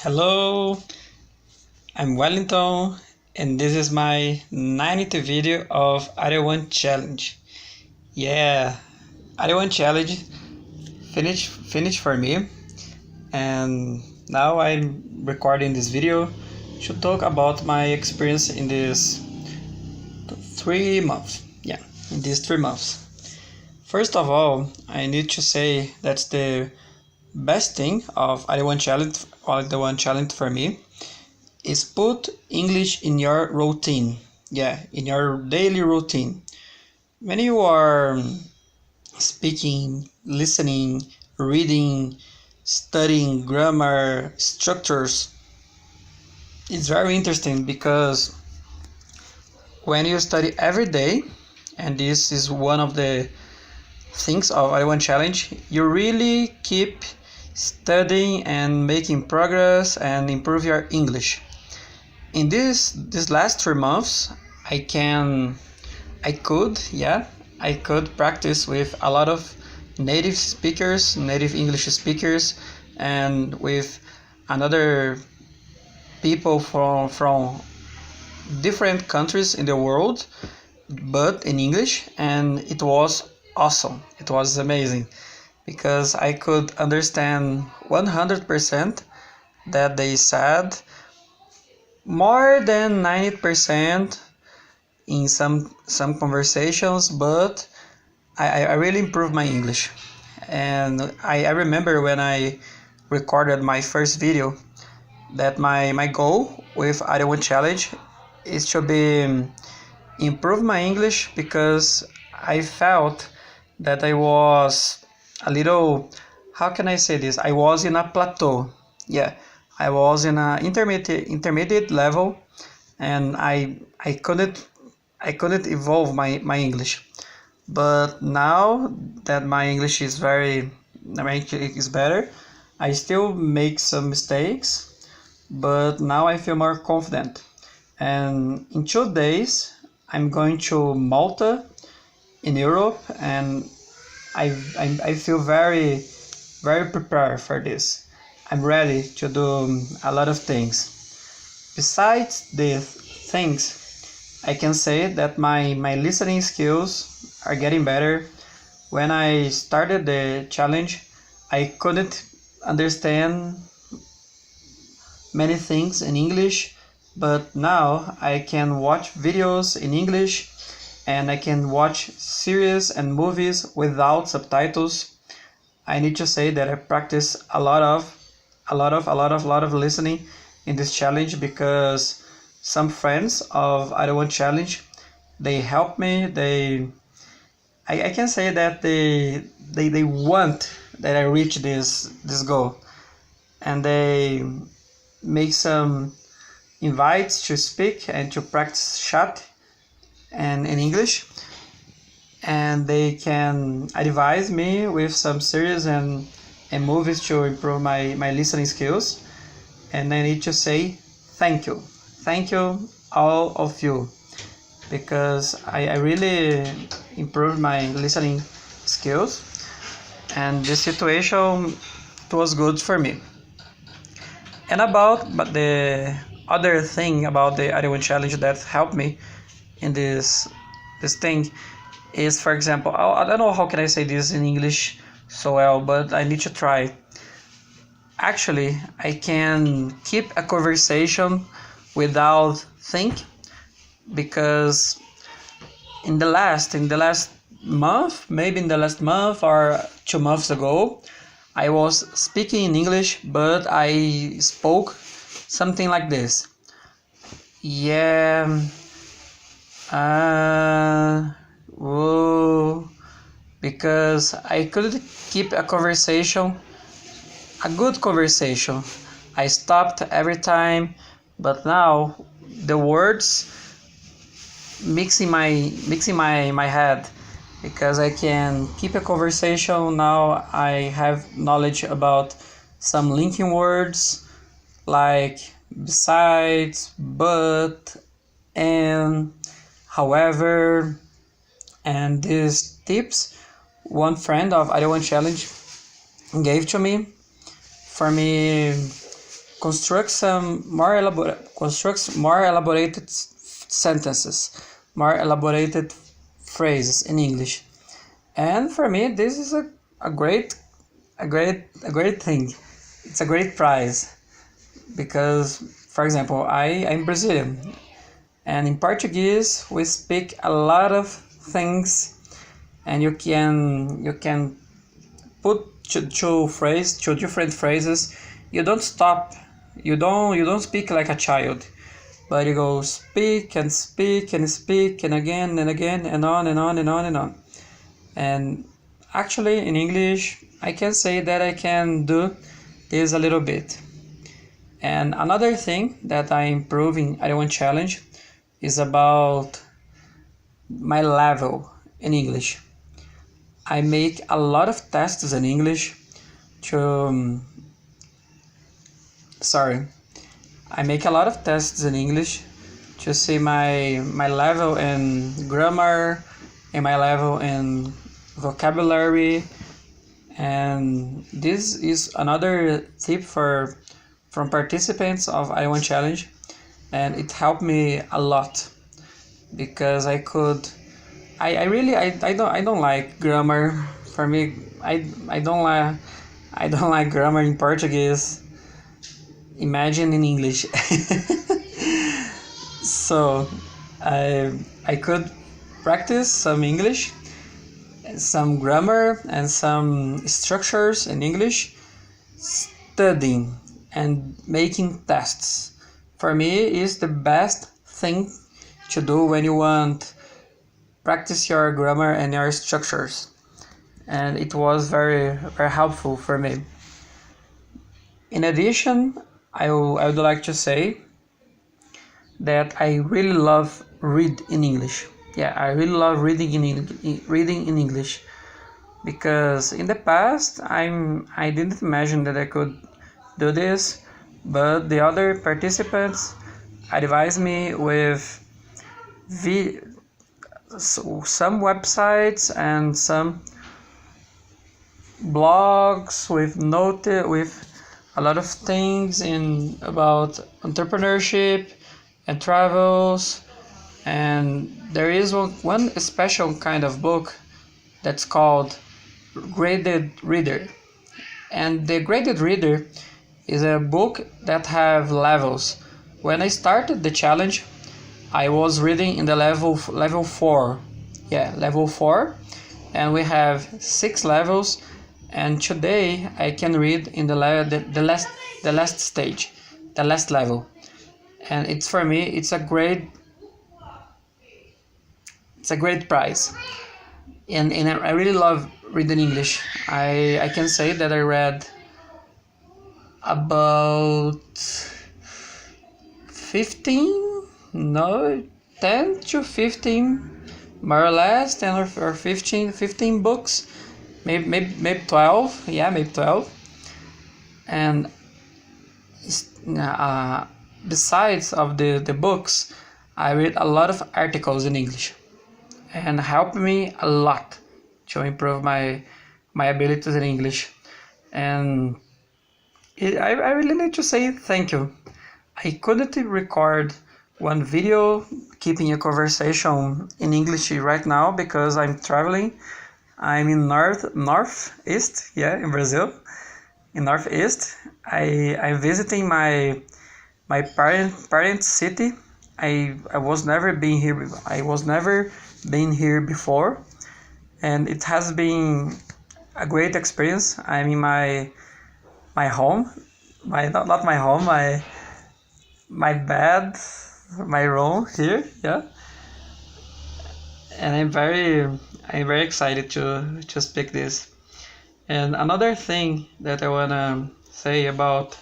Hello, I'm Wellington, and this is my 90th video of Add1challenge. Yeah, Add1challenge finished for me, and now I'm recording this video to talk about my experience in this 3 months. Yeah, in these 3 months. First of all, I need to say that's the best thing of Add1challenge for me is put English in your routine. Yeah, in your daily routine. When you are speaking, listening, reading, studying grammar, structures, it's very interesting because when you study every day, and this is one of the things of Add1challenge, you really keep studying and making progress and improve your English. In this last 3 months, I could practice with a lot of native English speakers, and with another people from different countries in the world, but in English, and it was awesome. It was amazing because I could understand 100% that they said, more than 90% in some conversations, but I really improved my English. And I remember when I recorded my first video that my goal with Add1challenge is to be improve my English, because I felt that I was a little, how can I say this? I was in a plateau. Yeah, I was in a intermediate level, and I couldn't evolve my English. But now that my English is better, I still make some mistakes, but now I feel more confident. And in 2 days, I'm going to Malta in Europe, and I feel very prepared for this. I'm ready to do a lot of things. Besides these things, I can say that my listening skills are getting better. When I started the challenge, I couldn't understand many things in English, but now I can watch videos in English, and I can watch series and movies without subtitles. I need to say that I practice a lot of listening in this challenge, because some friends of Add1challenge, they help me. I can say that they want that I reach this goal, and they make some invites to speak and to practice chat and in English, and they can advise me with some series and movies to improve my listening skills. And I need to say thank you all of you, because I really improved my listening skills, and this situation, it was good for me. And but the other thing about the Add1challenge that helped me in this thing is, for example, I don't know how can I say this in English so well, but I need to try. Actually, I can keep a conversation without think, because in the last month, maybe in the last month or 2 months ago, I was speaking in English, but I spoke something like this. Yeah, whoa, because I couldn't keep a good conversation. I stopped every time, but now the words mixing my head, because I can keep a conversation. Now I have knowledge about some linking words like besides, but, and, however. And these tips one friend of Add1challenge gave to me for me constructs more elaborated sentences, more elaborated phrases in English. And for me, this is a great thing. It's a great prize because, for example, I'm Brazilian, and in Portuguese we speak a lot of things, and you can put two different phrases. You don't stop. You don't speak like a child, but you go speak and speak and speak and again and on and on and on and on. And actually, in English, I can say that I can do this a little bit. And another thing that I improve in Add1challenge is about my level in English. I make a lot of tests in English to I make a lot of tests in English to see my level in grammar and my level in vocabulary. And this is another tip from participants of Add1challenge, and it helped me a lot because I don't like grammar. For me, I don't like grammar in Portuguese. Imagine in English. So I could practice some English, some grammar, and some structures in English, studying and making tests. For me, is the best thing to do when you want practice your grammar and your structures. And it was very helpful for me. In addition, I would like to say that I really love read in English. Yeah, I really love reading in English, because in the past I didn't imagine that I could do this, but the other participants advised me with some websites and some blogs with a lot of things about entrepreneurship and travels. And there is one special kind of book that's called Graded Reader. And the Graded Reader is a book that have levels. When I started the challenge, I was reading in the level 4. Yeah, level 4. And we have 6 levels. And today I can read in the last stage, the last level. And it's, for me, it's a great prize. And I really love reading English. I can say that I read about 10 to 15 more or less, 10 or 15 books, maybe 12. Yeah, maybe 12. And besides of the books, I read a lot of articles in English, and helped me a lot to improve my abilities in English. And I really need to say thank you. I couldn't record one video keeping a conversation in English right now because I'm traveling. I'm in northeast, yeah, in Brazil, in northeast. I'm visiting my parent city. I was never been here. I was never been here before, and it has been a great experience. I'm in my home, not my home, my bed, my room here, yeah. And I'm very excited to speak this. And another thing that I wanna say about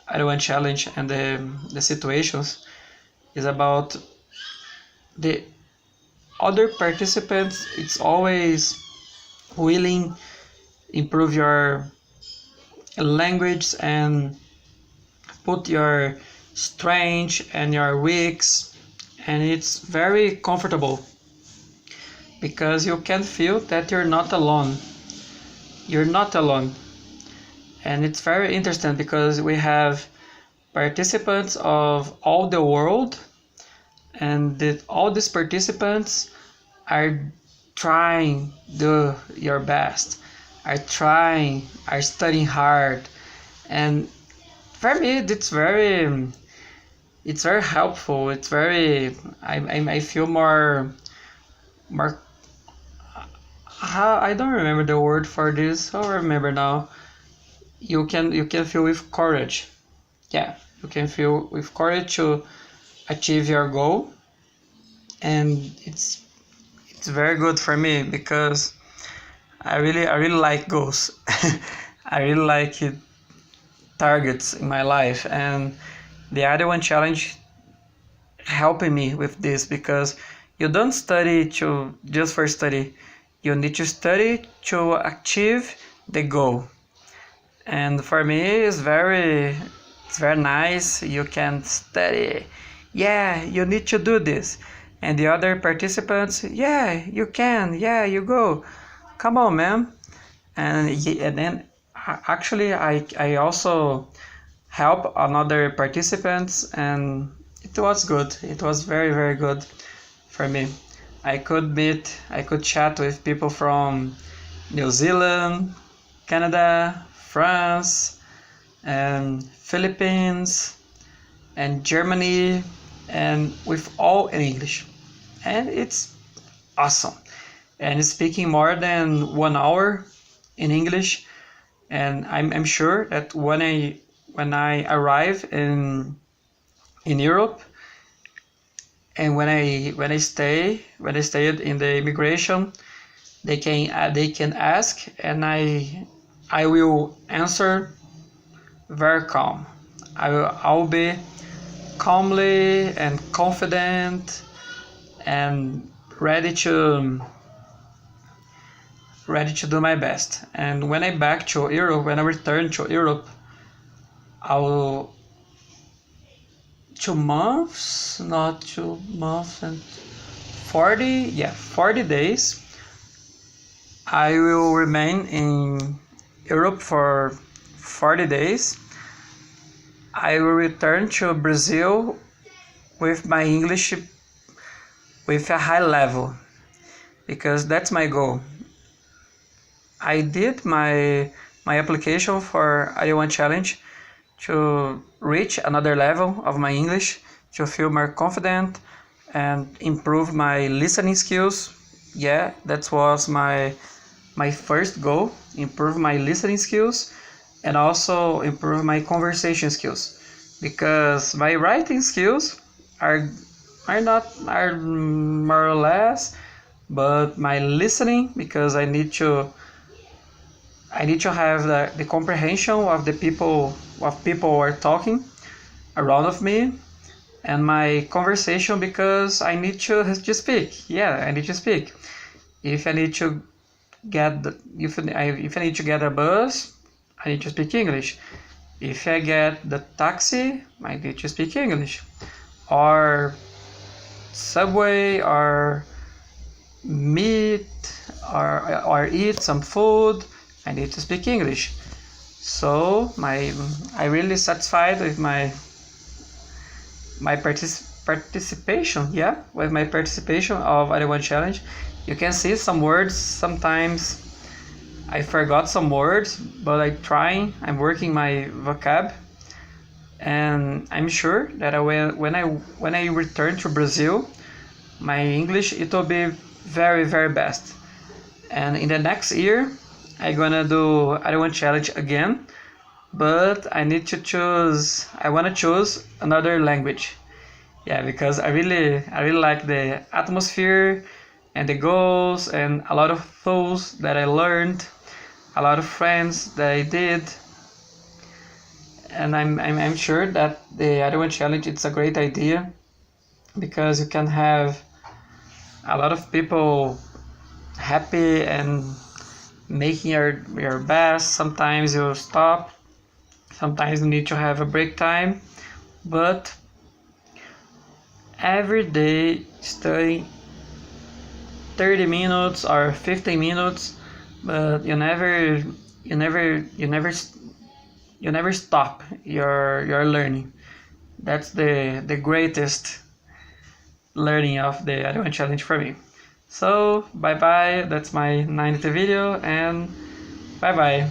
Add1challenge and the situations is about the other participants. It's always willing improve your language and put your strengths and your weaks, and it's very comfortable because you can feel that you're not alone. And it's very interesting because we have participants of all the world, and all these participants are trying your best, are studying hard, and for me it's very helpful. It's very I feel more how I don't remember the word for this. I remember now. You can feel with courage. Yeah, you can feel with courage to achieve your goal, and it's very good for me because I really like goals. I really like it, targets in my life, and the Add1challenge helping me with this because you don't study to just for study. You need to study to achieve the goal. And for me it's very nice. You can study. Yeah, you need to do this. And the other participants, yeah, you can. Yeah, you go. Come on, man. And then actually I also help another participants, and it was good. It was very, very good for me. I could chat with people from New Zealand, Canada, France, and Philippines, and Germany, and with all in English. And it's awesome. And speaking more than 1 hour in English, and I'm sure that when I arrive in Europe, and when I stayed in the immigration, they can ask, and I will answer very calm. I'll be calmly and confident and ready to do my best. And when I return to Europe, I will 2 months, not 2 months and 40 days. I will remain in Europe for 40 days. I will return to Brazil with my English with a high level because that's my goal. I did my application for Add1challenge to reach another level of my English, to feel more confident and improve my listening skills. Yeah, that was my first goal, improve my listening skills and also improve my conversation skills, because my writing skills are more or less, but my listening, because I need to have the comprehension of people are talking around of me, and my conversation, because I need to speak. Yeah, I need to speak. If I need to if I need to get a bus, I need to speak English. If I get the taxi, I need to speak English. Or subway, or meet, or eat some food, I need to speak English. So I really satisfied with my participation. Yeah, with my participation of Add1challenge. You can see some words. Sometimes I forgot some words, but I'm working my vocab, and I'm sure that when I return to Brazil, my English, it will be very, very best. And in the next year, I'm gonna do Add1challenge again, but I want to choose another language. Yeah, because I really like the atmosphere and the goals and a lot of tools that I learned, a lot of friends that I did. And I'm sure that the Add1challenge, it's a great idea, because you can have a lot of people happy and making your best. Sometimes you stop, sometimes you need to have a break time, but every day studying 30 minutes or 15 minutes, but you never stop your learning. That's the greatest learning of the Add1challenge for me. So bye bye, that's my 90th video, and bye bye.